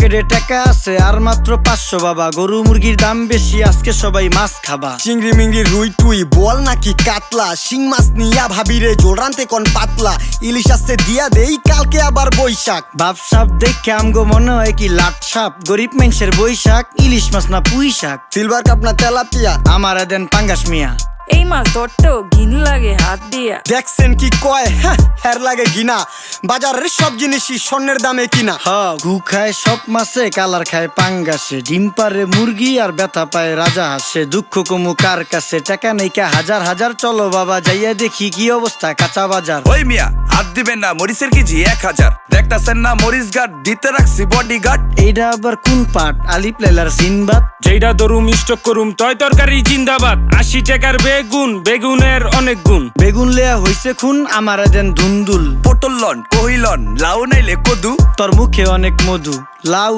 পকেটে টাকা আছে আর মাত্র 500 বাবা। গরু মুরগির দাম বেশি, আজকে সবাই মাছ খাবা। চিংড়ি মিংড়ি রুই টুই বল নাকি কাতলা, শিং মাছ নিয়া ভাবিরে জোর রানতে কোন পাতলা। ইলিশ আসছে দিয়া দেই কালকে আবার বৈশাখ। বাপ সাপ দেখে আমগো মনে হয় কি লাট সাপ। গরিব মানুষের বৈশাখ, ইলিশ মাছ না পুঁই শাক। সিলভার কাপ না তেলাপিয়া, আমার দেন পাঙ্গাস মিয়া। এই মাছ ধরতেও ঘিন লাগে হাত দিয়া। দেখছেন কি কয়, হ্যাঁ হের লাগে গিনা। বাজারের সব জিনিসই স্বর্ণের দামে কিনা। ঘু খায় সব মাছে, কালার খায় পাঙ্গাসে। ডিম পারে মুরগি আর ব্যথা পায় রাজা হাসে। দুঃখ কমু কার কাছে, টাকা নেই কা হাজার হাজার। চলো বাবা যাইয়া দেখি কি অবস্থা কাঁচা বাজার। ওই মিয়া হাত দিবেন না, মরিচের কেজি 1000। দেখতাছেন না মরিচ গার্ড দিতে রাখছি বডি গার্ড। এইটা আবার কোন পাট? আলিপ লাইলার সিনবাদ। যেইটা দরুম স্টক করুম তয় তরকারি জিন্দাবাদ। 80 টাকার বেগুন, বেগুনের অনেক গুণ। বেগুন লেয়া হইছে খুন, আমার দেন ধুন্দুল। পটল লন, কহিলন, লাউ নাইলে কদু। তোর মুখে অনেক মধু। লাউ